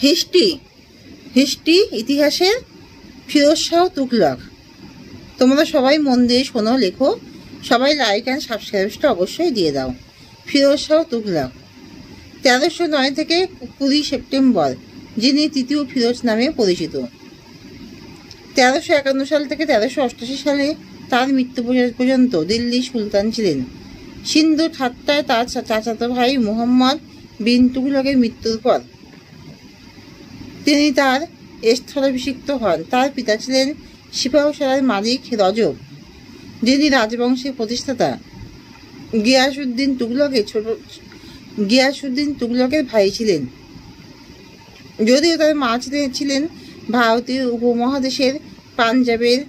History history ইতিহাসের ফিরোজ শাহ তুগলক। তোমরা সবাই মন দিয়ে শোনো, লেখো, সবাই লাইক অ্যান্ড সাবস্ক্রাইবটা অবশ্যই দিয়ে দাও। ফিরোজ শাহ তুগলক 1309 থেকে 20 সেপ্টেম্বর, যিনি তৃতীয় ফিরোজ নামে পরিচিত। 1351 সাল থেকে 1388 সালে তার মৃত্যু পর্যন্ত দিল্লি সুলতান ছিলেন। সিন্ধু ঠাট্টায় তার চাচাতো ভাই মুহাম্মদ বিন তুগলকের মৃত্যুর পর তিনি তার স্থলাভিষিক্ত হন। তার পিতা ছিলেন সিপাহসালার মালিক রজব, যিনি রাজবংশের প্রতিষ্ঠাতা। গিয়াসউদ্দিন তুগলকের ভাই ছিলেন, যদিও তার মা ছিলেন ভারতীয় উপমহাদেশের পাঞ্জাবের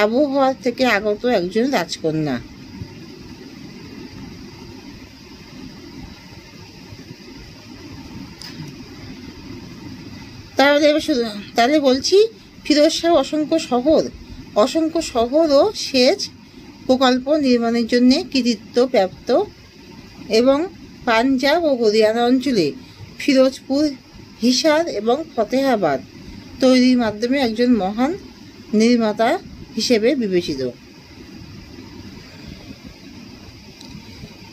আবহাওয়া থেকে আগত একজন রাজকন্যা। তাহলে বলছি, ফিরোজ শাহ অসংখ্য শহর ও সেচ প্রকল্প নির্মাণের জন্য কৃতিত্ব প্রাপ্ত এবং পাঞ্জাব ও হরিয়ানা অঞ্চলে ফিরোজপুর, হিসার এবং ফতেহাবাদ তৈরির মাধ্যমে একজন মহান নির্মাতা হিসেবে বিবেচিত।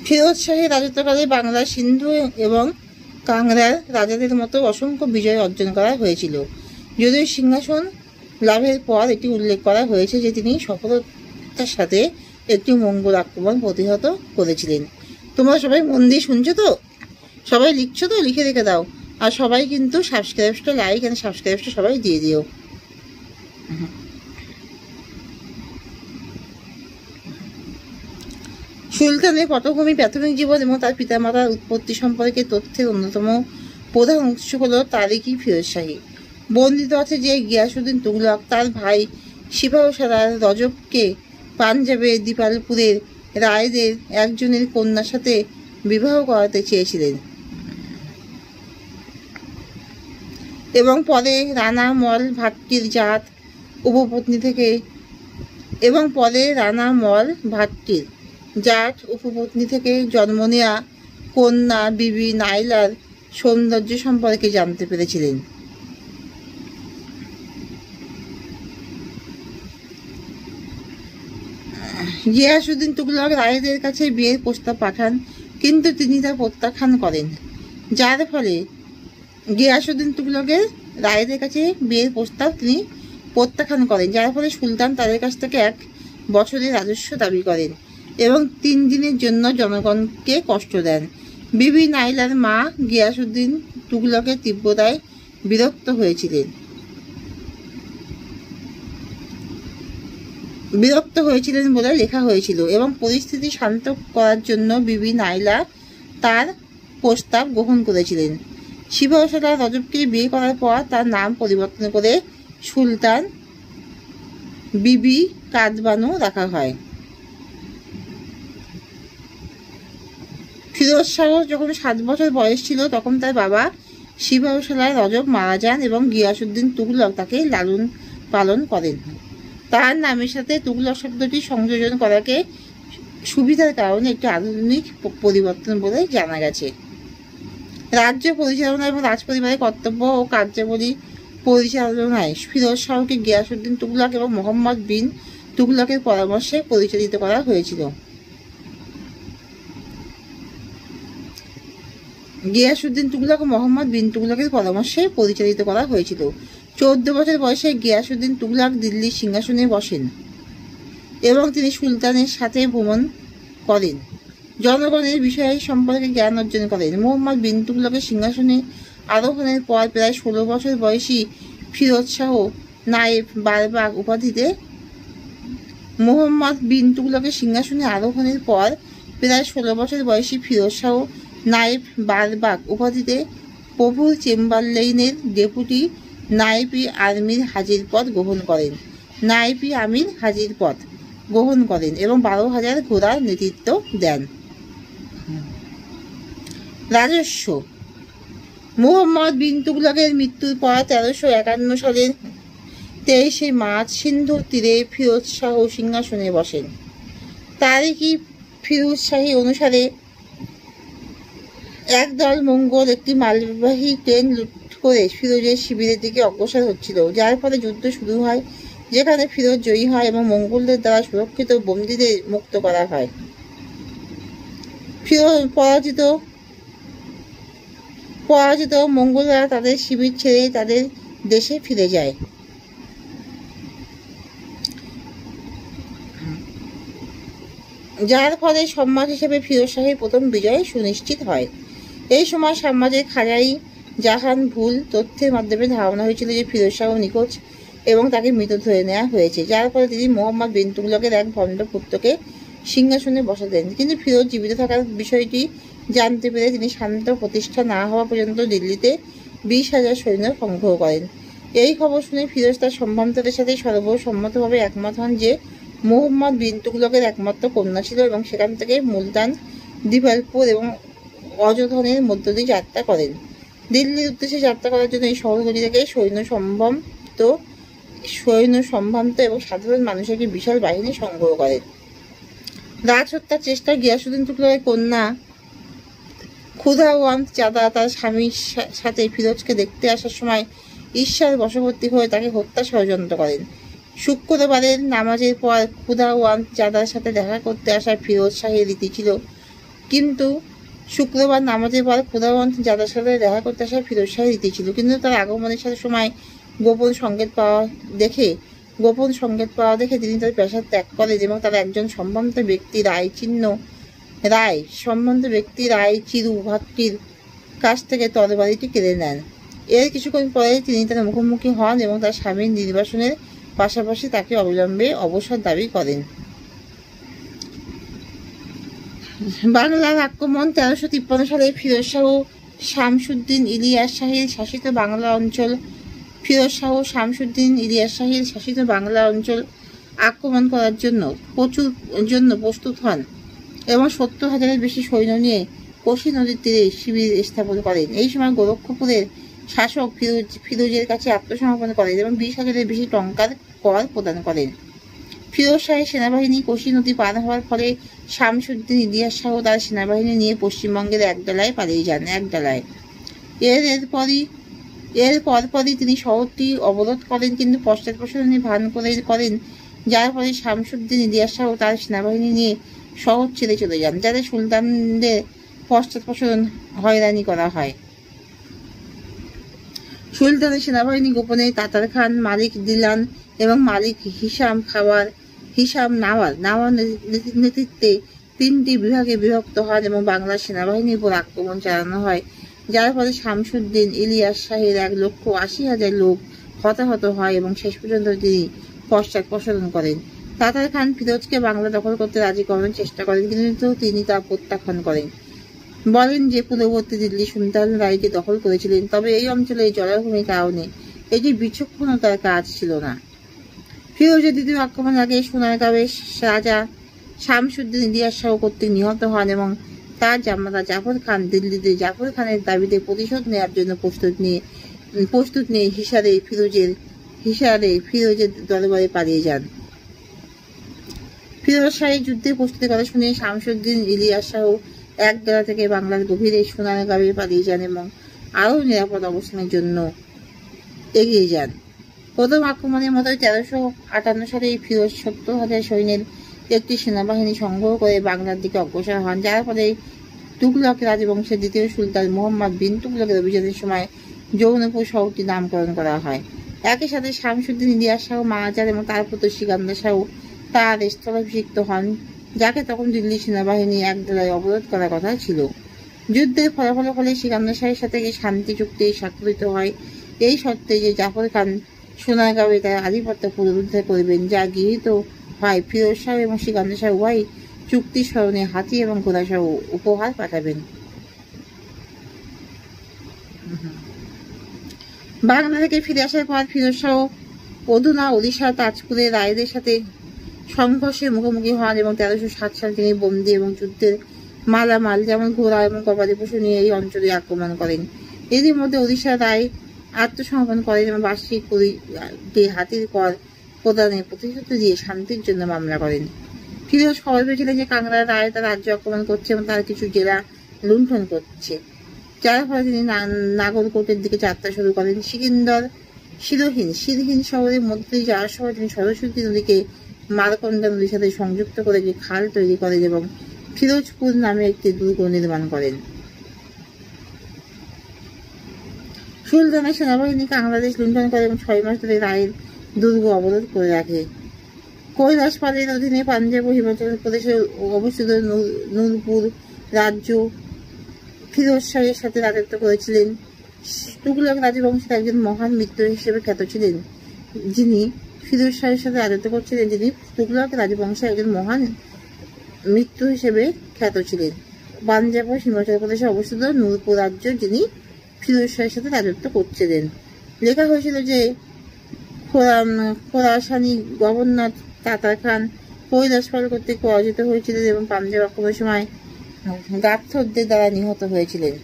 ফিরোজ শাহের রাজত্বকালে বাংলার সিন্ধু এবং কাংড়ার রাজাদের মতো অসংখ্য বিজয় অর্জন করা হয়েছিল। যদিও সিংহাসন লাভের পর এটি উল্লেখ করা হয়েছে যে তিনি সফলতার সাথে একটি মঙ্গল আক্রমণ প্রতিহত করেছিলেন। তোমরা সবাই মন দিয়ে শুনছো তো? সবাই লিখছো তো? লিখে রেখে দাও। আর সবাই কিন্তু সাবস্ক্রাইবটা, লাইক অ্যান্ড সাবস্ক্রাইবটা সবাই দিয়ে দিও। সুলতানের পটভূমি, প্রাথমিক জীবন এবং তার পিতামাতার উৎপত্তি সম্পর্কে তথ্যের অন্যতম প্রধান উৎস হল তারিখি ফিরোজশাহী। বর্ণিত আছে যে গিয়াসউদ্দিন তুগলক তার ভাই সিপাহসালার রজবকে পাঞ্জাবের দিপালপুরের রায়দের একজনের কন্যার সাথে বিবাহ করাতে চেয়েছিলেন এবং পরে রানা মল ভাট্টির জাত উপপত্নী থেকে জন্ম নেওয়া কন্যা বিবি নাইলার সৌন্দর্য সম্পর্কে জানতে পেরেছিলেন। গিয়াসউদ্দিন তুগলক রায়দের কাছে বিয়ের প্রস্তাব পাঠান, কিন্তু তিনি তা প্রত্যাখ্যান করেন, যার ফলে সুলতান তাদের কাছ থেকে 1 বছরের রাজস্ব দাবি করেন এবং 3 দিনের জন্য জনগণকে কষ্ট দেন। বিবি নাইলার মা গিয়াসউদ্দিন তুগলকের তীব্রতায় বিরক্ত হয়েছিলেন বলে লেখা হয়েছিল এবং পরিস্থিতি শান্ত করার জন্য বিবি নাইলা তার প্রস্তাব গ্রহণ করেছিলেন। সিপাহসালার রজবকে বিয়ে করার পর তার নাম পরিবর্তন করে সুলতান বিবি কাদবানু রাখা হয়। ফিরোজ শাহ যখন 7 বছর বয়স ছিল তখন তার বাবা সিপাহসালার রজব মারা যান এবং গিয়াসউদ্দিন তুগলক তাকে লালন পালন করেন। তার নামের সাথে তুগলক শব্দটি সংযোজন করাকে সুবিধার কারণে একটি আধুনিক পরিবর্তন বলে জানা গেছে। রাজ্য পরিচালনা এবং রাজপরিবারের কর্তব্য ও কার্যাবলী পরিচালনায় ফিরোজ শাহকে গিয়াসউদ্দিন তুগলক এবং মুহাম্মদ বিন তুগলকের পরামর্শে পরিচালিত করা হয়েছিল। গিয়াসউদ্দিন তুগলক ও মুহাম্মদ বিন তুগলকের পরামর্শে পরিচালিত করা হয়েছিল। 14 বছর বয়সে গিয়াসউদ্দিন তুগলক দিল্লির সিংহাসনে বসেন এবং তিনি সুলতানের সাথে ভ্রমণ করেন, জনগণের বিষয় সম্পর্কে জ্ঞান অর্জন করেন। মুহাম্মদ বিন তুগলকের সিংহাসনে আরোহণের পর প্রায় 16 বছর বয়সী ফিরোজ শাহ নায়েব বারবাগ উপাধিতে প্রভুর চেম্বারলেইনের ডেপুটি নায়েব-ই আমির হাজির পদ গ্রহণ করেন এবং 12,000 ঘোড়ার নেতৃত্ব দেন। রাজস্ব। মুহাম্মদ বিন তুগলকের মৃত্যুর পর 1351 সালের 23 মার্চ সিন্ধুর তীরে ফিরোজ শাহ সিংহাসনে বসেন। তারিখি ফিরোজশাহী অনুসারে একদল মঙ্গল একটি মালবাহী ট্রেন লুট করে ফিরোজের শিবিরের দিকে অগ্রসর হচ্ছিল, যার ফলে যুদ্ধ শুরু হয়, যেখানে ফিরোজ জয়ী হয় এবং মঙ্গলদের দ্বারা সুরক্ষিত বন্দীদের মুক্ত করা হয়। ফিরোজ পরাজিত মঙ্গলরা তাদের শিবির ছেড়ে তাদের দেশে ফিরে যায়। যার ফলে সম্মান হিসেবে ফিরোজ শাহের প্রথম বিজয় সুনিশ্চিত হয়। এই সময় সাম্রাজ্যের খাজাই জাহান ভুল তথ্যের মাধ্যমে ধারণা হয়েছিল যে ফিরোজ শাহ নিখোঁজ এবং তাকে মৃত ধরে নেওয়া হয়েছে, যার ফলে তিনি মোহাম্মদ বিন তুগলকের এক ভণ্ড পুত্রকে সিংহাসনে বসাতেন। কিন্তু ফিরোজ জীবিত থাকার বিষয়টি জানতে পেরে তিনি শান্ত প্রতিষ্ঠা না হওয়া পর্যন্ত দিল্লিতে 20,000 সৈন্য সংগ্রহ করেন। এই খবর শুনে ফিরোজ তার সম্ভ্রান্তদের সাথে সর্বসম্মতভাবে একমত হন যে মোহাম্মদ বিন তুগলকের একমাত্র কন্যা ছিল এবং সেখান থেকে মুলতান, দিপালপুর এবং অযোধনের মধ্য দিয়ে যাত্রা করেন। দিল্লির উদ্দেশ্যে যাত্রা করার জন্য এই শহরগুলি থেকে সৈন্য সম্ভ্রান্ত এবং সাধারণ মানুষের একটি বিশাল বাহিনী সংগ্রহ করেন। রাজহত্যার চেষ্টা গিয়াসুদ্দিন তুগলকের কন্যা খুদাওয়ান্ত জাদা তার স্বামীর সাথে ফিরোজকে দেখতে আসার সময় ঈর্ষার বশবর্তী হয়ে তাকে হত্যা ষড়যন্ত্র করেন। শুক্রবারের নামাজের পর খুদাওয়ান্ত জাদার সাথে দেখা করতে আসা ফিরোজ শাহের রীতি ছিল, কিন্তু শুক্রবার নামাজের পর খুদাওয়ান্ত জাদার সাথে দেখা করতে আসা ফিরোজ শাহের রীতি ছিল, কিন্তু তার আগমনের সাথে সময় গোপন সংকেত পাওয়া দেখে তিনি তার পেশা ত্যাগ করেন এবং তার একজন সম্ভ্রান্ত ব্যক্তি রায় চিরু ভাতৃর কাছ থেকে তরবারিটি কেড়ে নেন। এর কিছুক্ষণ পরে তিনি তার মুখোমুখি হন এবং তার স্বামীর নির্বাসনের পাশাপাশি তাকে অবিলম্বে অবসর দাবি করেন। বাংলার আক্রমণ 1353 সালে ফিরোজ শাহ শামসুদ্দিন ইলিয়াস শাহের শাসিত বাংলা অঞ্চল আক্রমণ করার জন্য প্রস্তুত হন এবং 70,000-এর বেশি সৈন্য নিয়ে কোশি নদীর তীরে শিবির স্থাপন করেন। এই সময় গোরক্ষপুরের শাসক ফিরোজের কাছে আত্মসমর্পণ করেন এবং 20,000-এর বেশি টঙ্কার কর প্রদান করেন। ফিরোজ শাহের সেনাবাহিনী কোশি নদী পার হওয়ার ফলে শামসুদ্দিন ইলিয়াস শাহ তার সেনাবাহিনী নিয়ে পশ্চিমবঙ্গের একডালায় পালিয়ে যান। এর পরপরই তিনি শহরটি অবরোধ করেন, কিন্তু পশ্চাৎপসরণের ভান করেন, যার ফলে শামসুদ্দিন ইলিয়াস শাহ তার সেনাবাহিনী নিয়ে শহর ছেড়ে চলে যান, যাতে সুলতানদের পশ্চাৎপসরণ হয়রানি করা হয়। সুলতানের সেনাবাহিনী গোপনে তাতার খান, মালিক দিলান এবং মালিক হিসাম নাওয়ার নেতৃত্বে 3টি বিভাগে বিভক্ত হন এবং বাংলার সেনাবাহিনীর উপর আক্রমণ চালানো হয়, যার ফলে শামসুদ্দিন ইলিয়াস শাহের 1,80,000 লোক হতাহত হয় এবং শেষ পর্যন্ত তিনি পশ্চাৎপসরণ করেন। তাতার খান ফিরোজকে বাংলা দখল করতে রাজি করানোর চেষ্টা করেন, কিন্তু তিনি তা প্রত্যাখ্যান করেন, বলেন যে পূর্ববর্তী দিল্লি সুলতান রায়কে দখল করেছিলেন, তবে এই অঞ্চলে জলাভূমির কারণে এটি বিচক্ষণতার কাজ ছিল না। ফিরোজের দ্বিতীয় আক্রমণের আগে সোনারগাঁওয়ের রাজা শামসুদ্দিন ইলিয়াস শাহ কর্তৃক নিহত হন এবং তার জামাতা জাফর খান দিল্লিতে জাফর খানের দাবিতে প্রতিশোধ নেওয়ার জন্য প্রস্তুত নিয়ে হিসারে ফিরোজের দরবারে পালিয়ে যান। ফিরোজ শাহের যুদ্ধের প্রস্তুতির কথা শুনে শামসুদ্দিন ইলিয়াস শাহ একডালা থেকে বাংলার গভীরে সোনারগাঁওয়ে পালিয়ে যান এবং আরও নিরাপদ অবস্থানের জন্য এগিয়ে যান। প্রথম আক্রমণের মতো 1358 সালে ফিরোজ 70,000 সৈন্যের একটি সেনাবাহিনী সংগ্রহ করে বাংলার দিকে অগ্রসর হন, যার ফলে তুগলক রাজবংশের দ্বিতীয় সুলতান মোহাম্মদ বিন তুগলকের অভিযানের সময় জৌনপুর শহরটি নামকরণ করা হয়। একই সাথে শামসুদ্দিন ইলিয়াস শাহ মারা যান এবং তার পুত্র সিকান্দার শাহ তার স্থলাভিষিক্ত হন, যাকে তখন দিল্লি সেনাবাহিনী একডালায় অবরোধ করার কথা ছিল। যুদ্ধের ফলাফলের ফলে সিকান্দার শাহের সাথে শান্তি চুক্তি স্বাক্ষরিত হয়, এই শর্তে যে জাফর খান সোনারগাঁওয়ে তার আধিপত্য পুনরুদ্ধার করবেন, যা গৃহীত হয়। ফিরোজ শাহ এবং সিকান্দার শাহ উভয় চুক্তির স্মরণে হাতি এবং ঘোড়া সহ উপহার পাঠাবেন। বাংলা থেকে ফিরে আসার পর ফিরোজ শাহ অধুনা ওড়িশার তাজপুরের রায়দের সাথে সংঘর্ষের মুখোমুখি হন এবং 1307 সালে তিনি বন্দী এবং যুদ্ধের মালামাল যেমন ঘোড়া এবং গবাদি পশু নিয়ে এই অঞ্চলে আক্রমণ করেন। এরই মধ্যে ওড়িশার রায় আত্মসমর্পণ করেন এবং বার্ষিক হাতির কর প্রদানের প্রতিশ্রুতি দিয়ে শান্তির জন্য মামলা করেন। ফিরোজ খবর পেয়েছিলেন যে কাংড়ার রায় তার রাজ্য আক্রমণ করছে এবং তার কিছু জেলা লুণ্ঠন করছে। যার ফলে তিনি নাগরকোটের দিকে যাত্রা শুরু করেন। সিরহীন শহরের মধ্যে দিয়ে যাওয়ার সময় তিনি সরস্বতী নদীকে মারকন্ডা নদীর সাথে সংযুক্ত করে একটি খাল তৈরি করেন এবং ফিরোজপুর নামে একটি দুর্গ নির্মাণ করেন। সুলতানের সেনাবাহিনীকে বাংলাদেশ লুণ্ঠন করে এবং 6 মাস ধরে রায়ের দুর্গ অবরোধ করে রাখে। কৈলাস পালের অধীনে পাঞ্জাব ও হিমাচল প্রদেশে অবস্থিত নূরপুর রাজ্য ফিরোজ শাহের সাথে রাজত্ব করেছিলেন। তুগলক রাজবংশের একজন মহান মৃত্যু হিসেবে খ্যাত ছিলেন, যিনি ফিরোজ শাহের সাথে রাজত্ব করছিলেন, যিনি তুগলক রাজবংশের একজন মহান মৃত্যু হিসেবে খ্যাত ছিলেন। পাঞ্জাব ও হিমাচল প্রদেশে অবস্থিত নূরপুর রাজ্য, যিনি ফিরোজ শাহের সাথে রাজত্ব করছিলেন। লেখা হয়েছিল যে খোরাসানি গভর্নর তাতার খান কৈলাস পাল কর্তৃক পরাজিত হয়েছিলেন এবং পাঞ্জাব আক্রমণের সময় গাত্রদের দ্বারা নিহত হয়েছিলেন।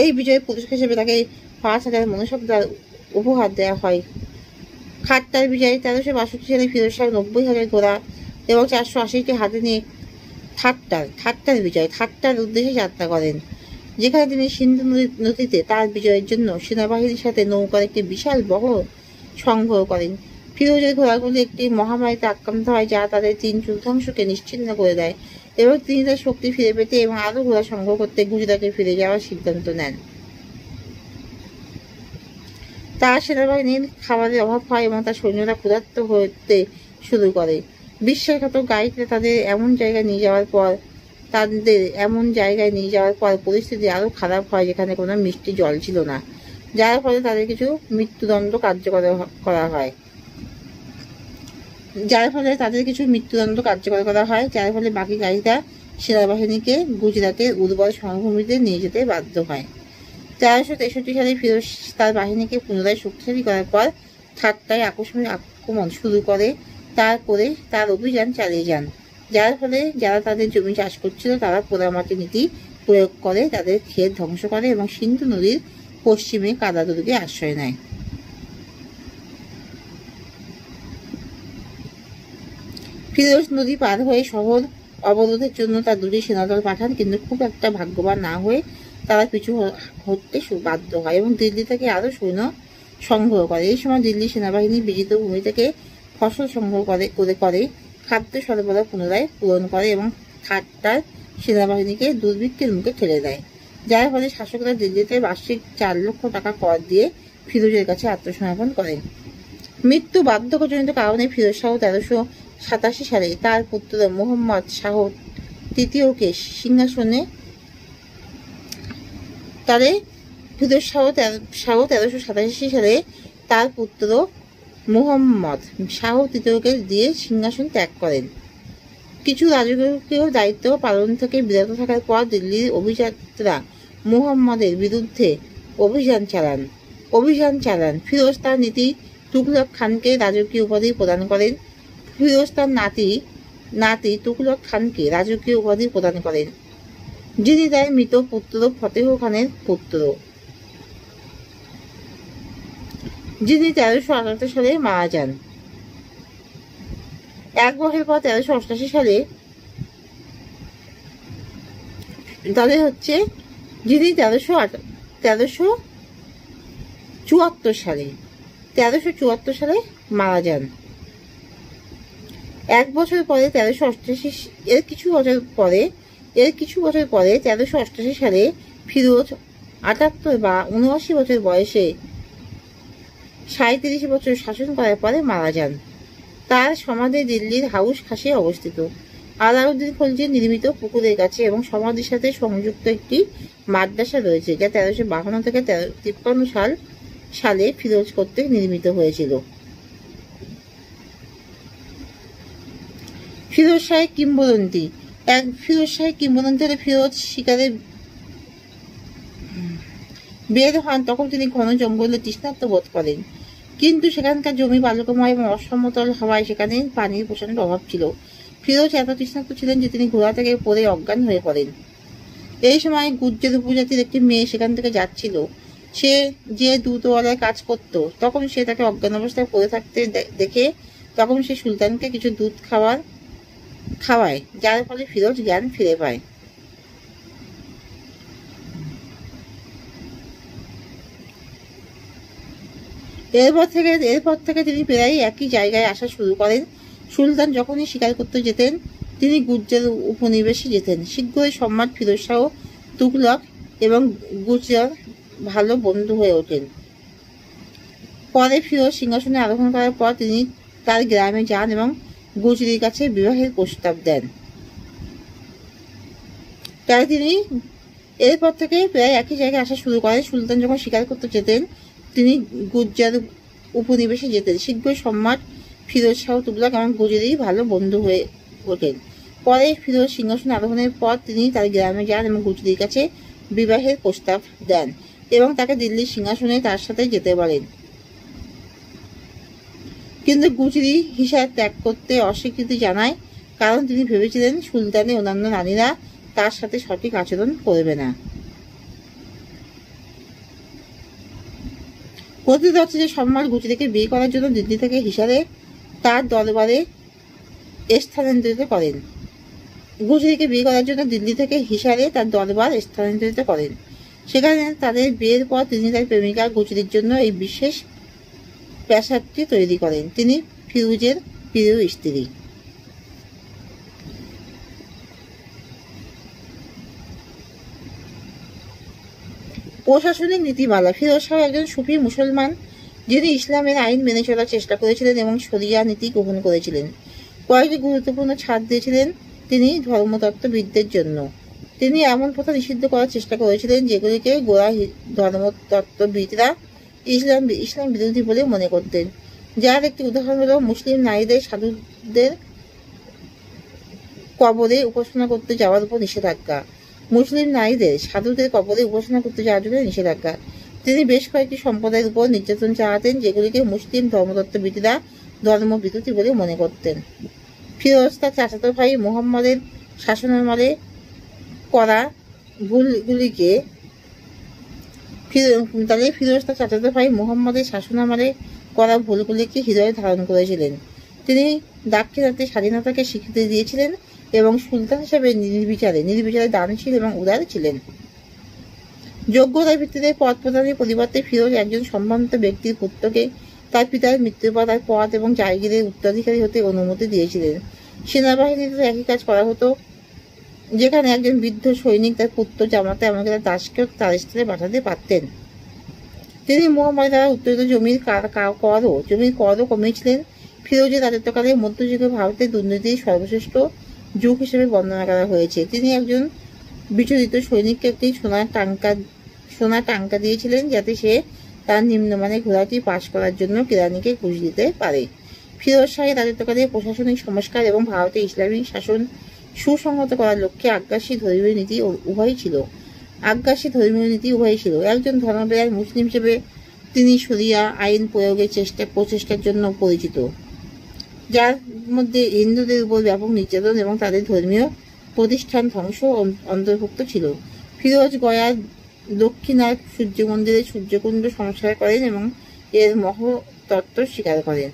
এই বিজয়ের পুরস্কার হিসেবে তাকে 5,000 মনুষ্যত্ব উপহার দেওয়া হয়। খাট্টার বিজয় 1362 সালে ফিরোজ শাহ 90,000 ঘোড়া এবং 480টি হাতে নিয়ে ঠাট্টার উদ্দেশ্যে যাত্রা করেন, যেখানে তিনি সিন্ধু নদীতে তার বিজয়ের জন্য সেনাবাহিনীর সাথে নৌকার একটি বিশাল বহর সংগ্রহ করেন। ফিরোজের ঘোড়াগুলি একটি মহামারীতে আক্রান্ত হয়, যা তাদের 3 চতুর্থাংশকে নিশ্চিহ্ন করে দেয় এবং তিনি তার শক্তি ফিরে পেতে এবং আরো ঘোড়া সংগ্রহ করতে গুজরাটে ফিরে যাওয়ার সিদ্ধান্ত নেন। তার সেনাবাহিনীর খাবারের অভাব হয় এবং তার সৈন্যরা ক্ষুধার্ত হতে শুরু করে। বিশ্বাসঘাতক গাইডরা তাদের এমন জায়গায় নিয়ে যাওয়ার পর পরিস্থিতি আরো খারাপ হয়, যেখানে কোনো মিষ্টি জল ছিল না, যার ফলে তাদের কিছু মৃত্যুদণ্ড কার্যকর করা হয়, যার ফলে বাকি গাইডরা সেনাবাহিনীকে গুজরাটের উর্বর সমভূমিতে নিয়ে যেতে বাধ্য হয়। 1363 সালে ফিরোজ তার বাহিনীকে পুনরায় শক্তিশালী করার পর ঠাট্টায় আকস্মিক আক্রমণ শুরু করে তার অভিযান চালিয়ে যান, যার ফলে যারা তাদের জমি চাষ করছিল তারা পোড়ামাটি নীতি প্রয়োগ করে তাদের ক্ষেত ধ্বংস করে এবং সিন্ধু নদীর পশ্চিমে কাদা দুর্গে আশ্রয় নেয়। ফিরোজ নদী পার হয়ে শহর অবরোধের জন্য তার 2টি সেনাদল পাঠান, কিন্তু খুব একটা ভাগ্যবান না হয়ে তারা পিছু হটতে বাধ্য হয় এবং দিল্লি থেকে আরো সৈন্য সংগ্রহ করে। এই সময় দিল্লি সেনাবাহিনী বিজিত ভূমি থেকে ফসল সংগ্রহ করে খাদ্য সরবরাহ পুনরায় পূরণ করে এবং ঠাট্টার সেনাবাহিনীকে দুর্ভিক্ষের মুখে ঠেলে দেয়, যার ফলে শাসকরা দিল্লিতে বার্ষিক 4 লক্ষ টাকা কর দিয়ে ফিরোজের কাছে আত্মসমর্পণ করেন। মৃত্যু বার্ধক্যজনিত কারণে ফিরোজ শাহ 1387 সালে তার পুত্র মোহাম্মদ শাহ তৃতীয়কে সিংহাসনে ফিরোজ শাহ 1387 সালে তার পুত্র মুহাম্মদ শাহ তৃতীয়কে দিয়ে সিংহাসন ত্যাগ করেন। কিছু রাজকীয় দায়িত্ব পালন থেকে বিরত থাকার পর দিল্লির অভিজাতরা মুহাম্মদের বিরুদ্ধে অভিযান চালান। ফিরোজ তার তুগলক খানকে রাজকীয় উপাধি প্রদান করেন। তুগলক খানকে রাজকীয় উপাধি প্রদান করেন, যিনি তার মৃত পুত্র ফতেহ খানের পুত্র, যিনি 1378 সালে মারা যান। 1 বছর পর 1388 সালে যিনি 1374 সালে মারা যান। 1 বছর পরে 1388 এর কিছু বছর পরে 1388 সালে ফিরোজ 78 বা 79 বছর বয়সে 37 বছর শাসন করার পরে মারা যান। তার সমাধি দিল্লির হাউস খাসে অবস্থিত আলাউদ্দিন খলজি নির্মিত পুকুরের কাছে এবং সমাধির সাথে সংযুক্ত একটি মাদ্রাসা রয়েছে, যা 1352 থেকে 1353 সালে ফিরোজ কর্তৃক নির্মিত হয়েছিল। ফিরোজ শাহের কিংবদন্তি হলে ফিরোজ শিকারে বের হন, তখন তিনি ঘন জঙ্গলে তৃষ্ণার্ত বোধ করেন, কিন্তু সেখানকার জমি বালুকাময় এবং অসমতল হওয়ায় সেখানে পানির প্রচন্ড অভাব ছিল। ফিরোজ এত তৃষ্ণার্ত ছিলেন যে তিনি ঘোড়া থেকে পড়ে অজ্ঞান হয়ে পড়েন। এই সময় গুজ্জর উপজাতির একটি মেয়ে সেখান থেকে যাচ্ছিল। সে যে দুধওয়ালায় কাজ করত, তখন সে তাকে অজ্ঞান অবস্থায় পড়ে থাকতে দেখে তখন সে সুলতানকে কিছু দুধ খাওয়ায়, যার ফলে ফিরোজ জ্ঞান ফিরে পায়। এরপর থেকে তিনি প্রায় একই জায়গায় আসা শুরু করেন। সুলতান যখনই শিকার করতে যেতেন তিনি গুর্জর উপনিবেশে যেতেন। শীঘ্রই সম্রাট ফিরোজ শাহ তুগলক এবং গুর্জর ভালো বন্ধু হয়ে ওঠেন। পরে ফিরোজ সিংহাসনে আরোহণ করার পর তিনি তার গ্রামে যান এবং গুজরির কাছে বিবাহের প্রস্তাব দেন। তাই তিনি এরপর থেকে প্রায় একই জায়গায় আসা শুরু করেন। সুলতান যখন শিকার করতে যেতেন তিনি গুর্জর উপনিবেশে যেতেন। শীঘ্রই সম্রাট ফিরোজ শাহ তুগলক এবং গুজরি ভালো বন্ধু হয়ে ওঠেন। পরে ফিরোজ সিংহাসনে আরোহণের পর তিনি তার গ্রামে যান এবং গুজরির কাছে বিবাহের প্রস্তাব দেন এবং তাকে দিল্লির সিংহাসনে তার সাথে যেতে বলেন। কিন্তু গুজরি হিসার ত্যাগ করতে অস্বীকৃতি জানায়, কারণ তিনি ভেবেছিলেন সুলতানের অন্যান্য রানীরা তার সাথে সঠিক আচরণ করবে না। কথিত আছে যে সম্রাট গুজরিকে বিয়ে করার জন্য দিল্লি থেকে হিসারে তার দরবারে স্থানান্তরিত করেন। গুজরিকে বিয়ে করার জন্য দিল্লি থেকে হিসারে তার দরবার স্থানান্তরিত করেন। সেখানে তাদের বিয়ের পর তিনি তার প্রেমিকা গুজরির জন্য এই বিশেষ প্রাসাদটি তৈরি করেন। তিনি ফিরোজের প্রিয় স্ত্রী। প্রশাসনিক নীতিমালা। ফিরোজ শাহ একজন সুফি মুসলমান যিনি ইসলামের আইন মেনে চলার চেষ্টা করেছিলেন এবং শরিয়া নীতি গ্রহণ করেছিলেন। কয়েকটি গুরুত্বপূর্ণ ছাড় দিয়েছিলেন তিনি ধর্মতত্ত্ববিদদের জন্য। তিনি এমন প্রথা নিষিদ্ধ করার চেষ্টা করেছিলেন যেগুলিকে গোড়া ধর্মতত্ত্ববিদরা ইসলাম বিরোধী বলে মনে করতেন। যার একটি উদাহরণ হল মুসলিম নারীদের সাধুদের কবরে উপাসনা করতে যাওয়ার উপর নিষেধাজ্ঞা। মুসলিম নারীদের সাধুদের কবরে উপাসনা করতে যাওয়ার জন্য নিষেধাজ্ঞা। তিনি বেশ কয়েকটি সম্প্রদায়ের উপর নির্যাতন চালাতেন যেগুলিকে মুসলিম ধর্মতত্ত্ববিদরা ধর্মবিরোধী বলে মনে করতেন। ফিরোজ তার চাচাতো ভাই মুহাম্মদের শাসনামলে করা ভুলগুলিকে ফিরোজ তার চাচাতো ভাই মুহাম্মদের শাসনামলে করা ভুলগুলিকে হৃদয়ে ধারণ করেছিলেন। তিনি দাক্ষিণাত্যে স্বাধীনতাকে স্বীকৃতি দিয়েছিলেন এবং সুলতান হিসেবে নির্বিচারে দানশীল এবং উদার ছিলেন। যোগ্যতার ভিত্তিতে পদ প্রদানের পরিবর্তে ফিরোজ একজন সম্ভ্রান্ত ব্যক্তির পুত্রকে তার পিতার মৃত্যুর পর তার পদ এবং জায়গিরের উত্তরাধিকারী হতে অনুমতি দিয়েছিলেন। সেনাবাহিনীতে একই কাজ করা হতো, যেখানে একজন বৃদ্ধ সৈনিক তার পুত্র জামাতা এমনকি তার দাসকেও তার স্থানে পাঠাতে পারতেন। তিনি মুহাম্মদ দ্বারা উত্তরিত জমির করও কমিয়েছিলেন। ফিরোজের রাজত্বকালে মধ্যযুগীয় ভারতের দুর্নীতির সর্বশ্রেষ্ঠ যুগ হিসেবে বর্ণনা করা হয়েছে। তিনি একজন বিচলিত সৈনিককে একটি সোনার টাঙ্কা দিয়েছিলেন যাতে সে তার নিম্নমানের ঘোড়াটি পাশ করার জন্য কেরানিকে ঘুষ দিতে পারে। ফিরোজ শাহের রাজত্বকালে প্রশাসনিক সংস্কার এবং ভারতে ইসলামী শাসন সুসংহত করার লক্ষ্যে আগ্রাসী ধর্মীয় নীতি উভয়ই ছিল। একজন ধর্মপ্রাণ মুসলিম হিসেবে তিনি শরিয়া আইন প্রয়োগের প্রচেষ্টার জন্য পরিচিত, যার মধ্যে হিন্দুদের উপর ব্যাপক নির্যাতন এবং তাদের ধর্মীয় প্রতিষ্ঠান ধ্বংস অন্তর্ভুক্ত ছিল। ফিরোজ গয়ার দক্ষিণার সূর্য মন্দিরে সূর্যকুণ্ড সংস্কার করেন এবং এর মহত্ত্ব স্বীকার করেন।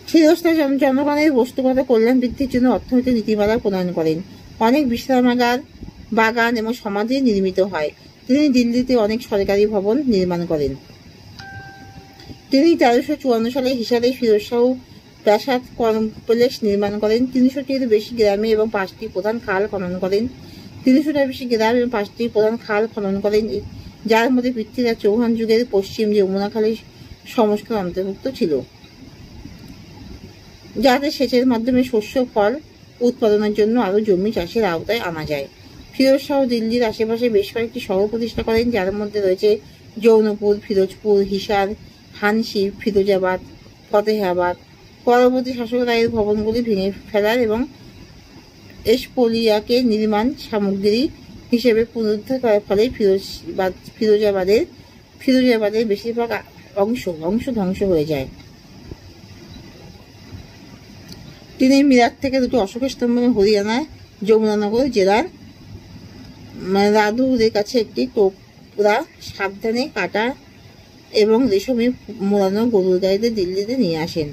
ফিরোজ তার জনগণের বস্তুগত কল্যাণ বৃদ্ধির জন্য অর্থনৈতিক নীতিমালা প্রণয়ন করেন। অনেক বিশ্রামাগার, বাগান এবং সমাধি নির্মিত হয়। তিনি দিল্লিতে অনেক সরকারি ভবন নির্মাণ করেন। তিনি 1354 সালে হিসারে ফিরোজ শাহ প্রাসাদ কমপ্লেক্স নির্মাণ করেন। 300-টির বেশি গ্রামে এবং 5টি প্রধান খাল খনন করেন, যার মধ্যে পৃথ্বীরাজ চৌহান যুগের পশ্চিম যমুনা খালের সংস্কার অন্তর্ভুক্ত ছিল, যাতে সেচের মাধ্যমে শস্য ফল উৎপাদনের জন্য আরও জমি চাষের আওতায় আনা যায়। ফিরোজ শাহ দিল্লির আশেপাশে বেশ কয়েকটি শহর প্রতিষ্ঠা করেন, যার মধ্যে রয়েছে জৌনপুর, ফিরোজপুর, হিসার, হানসি, ফিরোজাবাদ, ফতেহাবাদ। পরবর্তী শাসকরা এর ভবনগুলি ভেঙে ফেলার এবং এসপোলিয়াকে নির্মাণ সামগ্রী হিসেবে পুনরুদ্ধার করার ফলে ফিরোজাবাদের বেশিরভাগ অংশ ধ্বংস হয়ে যায়। তিনি মিরাট থেকে 2টি অশোকের স্তম্ভ হরিয়ানায় যমুনানগর জেলার রাধুরের কাছে একটি টোকরা সাবধানে কাটা এবং রেশমে মোড়ানো গরুর গাড়িতে দিল্লিতে নিয়ে আসেন।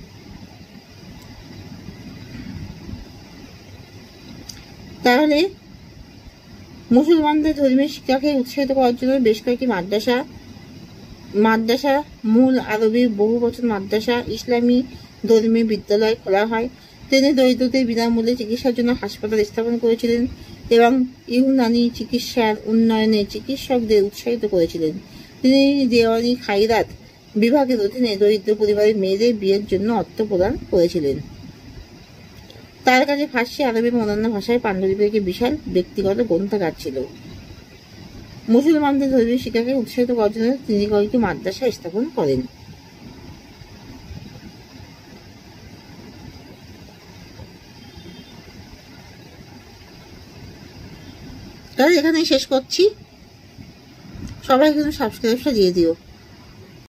তাহলে মুসলমানদের ধর্মীয় শিক্ষাকে উৎসাহিত করার জন্য বেশ কয়েকটি মাদ্রাসা, মূল আরবি বহুবচন মাদ্রাসা, ইসলামী ধর্মীয় বিদ্যালয় খোলা হয়। তিনি দরিদ্রদের বিনামূল্যে চিকিৎসার জন্য হাসপাতাল স্থাপন করেছিলেন এবং ইউনানি চিকিৎসার উন্নয়নে চিকিৎসকদের উৎসাহিত করেছিলেন। তিনি দেওয়ানি খাইরাত বিভাগের অধীনে দরিদ্র পরিবারের মেয়েদের বিয়ের জন্য অর্থ প্রদান করেছিলেন। তার কাছে ফার্সি, আরবি এবং অন্যান্য ভাষায় পাণ্ডুলিপির একটি বিশাল ব্যক্তিগত গ্রন্থাগার ছিল। মুসলমানদের ধর্মীয় শিক্ষাকে উৎসাহিত করার জন্য তিনি কয়েকটি মাদ্রাসা স্থাপন করেন। তাহলে এখানেই শেষ করছি। সবাই কিন্তু সাবস্ক্রাইবটা দিয়ে দিও।